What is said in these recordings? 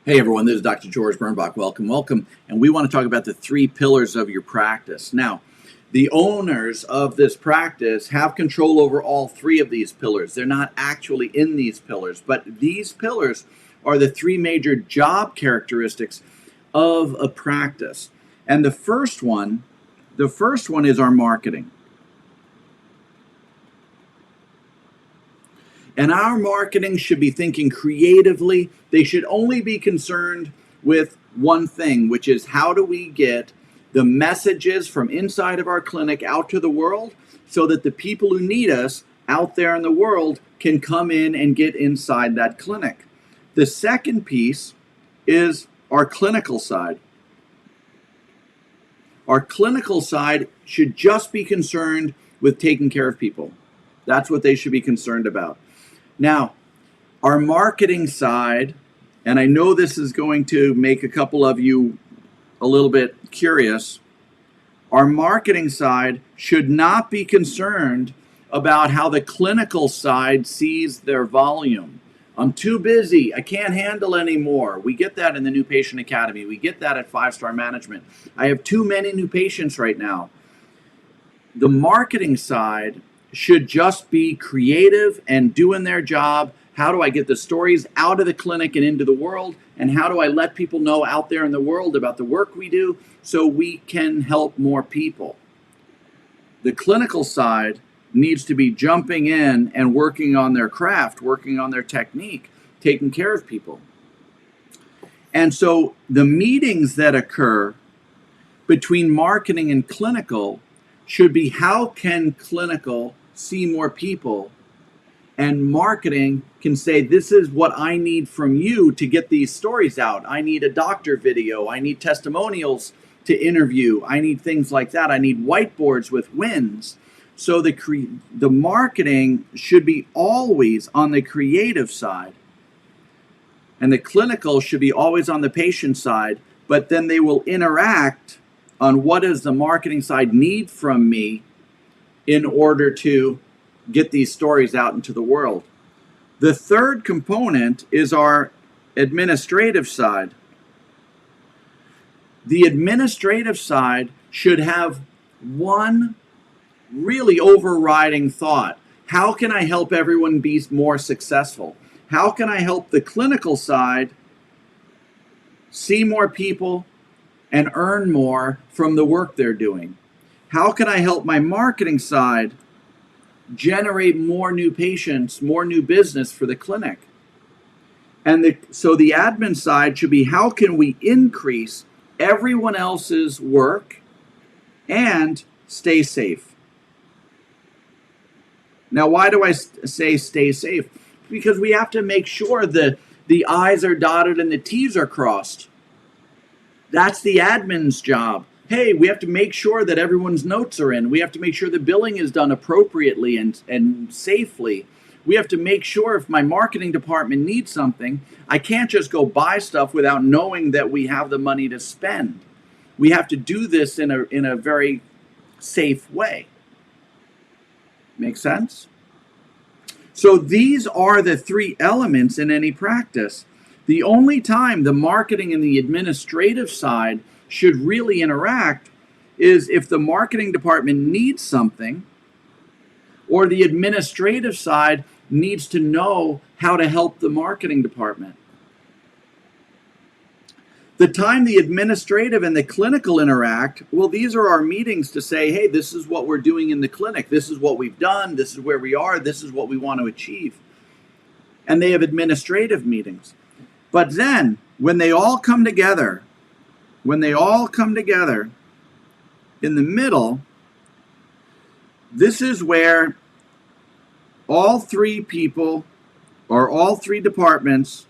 Hey everyone, this is Dr. George Birnbach. Welcome. And we want to talk about the three pillars of your practice. Now, the owners of this practice have control over all three of these pillars. They're not actually in these pillars, but these pillars are the three major job characteristics of a practice. And the first one is our marketing. And our marketing should be thinking creatively. They should only be concerned with one thing, which is how do we get the messages from inside of our clinic out to the world so that the people who need us out there in the world can come in and get inside that clinic. The second piece is our clinical side. Our clinical side should just be concerned with taking care of people. That's what they should be concerned about. Now, our marketing side, and I know this is going to make a couple of you a little bit curious, our marketing side should not be concerned about how the clinical side sees their volume. I'm too busy. I can't handle anymore. We get that in the New Patient Academy. We get that at 5-Star Management. I have too many new patients right now. The marketing side should just be creative and doing their job. How do I get the stories out of the clinic and into the world? And how do I let people know out there in the world about the work we do so we can help more people? The clinical side needs to be jumping in and working on their craft, working on their technique, taking care of people. And so the meetings that occur between marketing and clinical should be how can clinical see more people, and marketing can say this is what I need from you to get these stories out. I need a doctor video, I need testimonials to interview, I need things like that, I need whiteboards with wins. So the marketing should be always on the creative side, and the clinical should be always on the patient side, but then they will interact on what does the marketing side need from me in order to get these stories out into the world. The third component is our administrative side. The administrative side should have one really overriding thought. How can I help everyone be more successful? How can I help the clinical side see more people and earn more from the work they're doing? How can I help my marketing side generate more new patients, more new business for the clinic? And so the admin side should be how can we increase everyone else's work and stay safe? Now, why do I say stay safe? Because we have to make sure that the I's are dotted and the T's are crossed. That's the admin's job. Hey, we have to make sure that everyone's notes are in. We have to make sure the billing is done appropriately and safely. We have to make sure if my marketing department needs something, I can't just go buy stuff without knowing that we have the money to spend. We have to do this in a very safe way. Make sense? So these are the three elements in any practice. The only time the marketing and the administrative side should really interact is if the marketing department needs something or the administrative side needs to know how to help the marketing department. The time the administrative and the clinical interact, well, these are our meetings to say, hey, this is what we're doing in the clinic. This is what we've done. This is where we are. This is what we want to achieve. And they have administrative meetings. But then when they all come together, in the middle, this is where all three people or all three departments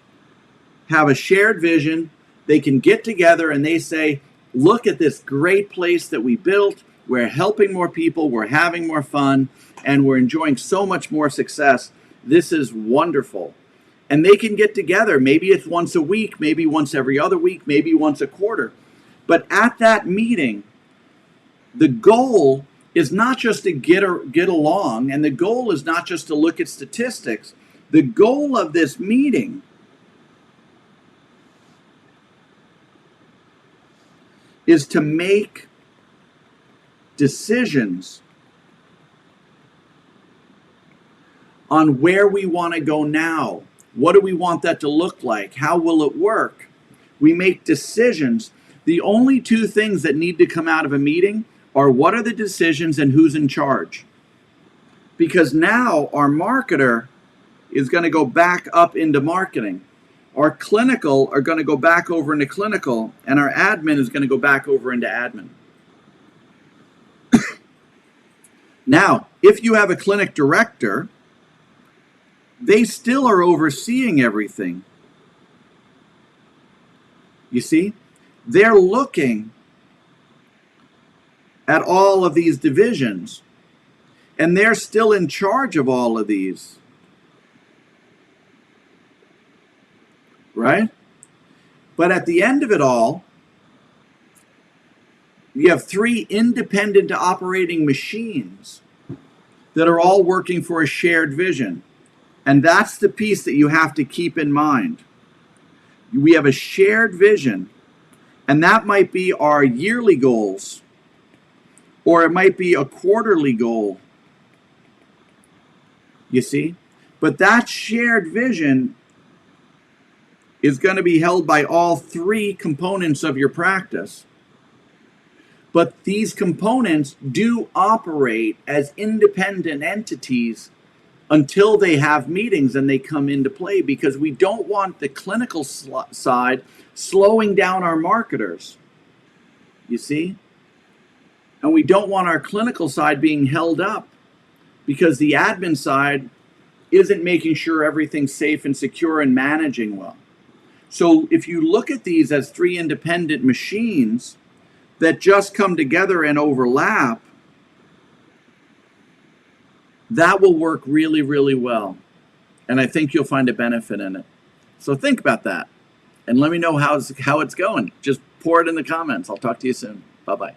have a shared vision. They can get together and they say, look at this great place that we built. We're helping more people. We're having more fun. And we're enjoying so much more success. This is wonderful. And they can get together. Maybe it's once a week, maybe once every other week, maybe once a quarter. But at that meeting, the goal is not just to get along, and the goal is not just to look at statistics. The goal of this meeting is to make decisions on where we want to go now. What do we want that to look like? How will it work? We make decisions. The only two things that need to come out of a meeting are what are the decisions and who's in charge. Because now our marketer is going to go back up into marketing. Our clinical are going to go back over into clinical, and our admin is going to go back over into admin. Now, if you have a clinic director, they still are overseeing everything. You see? They're looking at all of these divisions, and they're still in charge of all of these. Right? But at the end of it all, you have 3 independent operating machines that are all working for a shared vision. And that's the piece that you have to keep in mind. We have a shared vision, and that might be our yearly goals, or it might be a quarterly goal. You see? But that shared vision is going to be held by all 3 components of your practice. But these components do operate as independent entities until they have meetings and they come into play, because we don't want the clinical side slowing down our marketers. You see? And we don't want our clinical side being held up because the admin side isn't making sure everything's safe and secure and managing well. So if you look at these as 3 independent machines that just come together and overlap, that will work really, really well. And I think you'll find a benefit in it. So think about that and let me know how it's going. Just pour it in the comments. I'll talk to you soon. Bye-bye.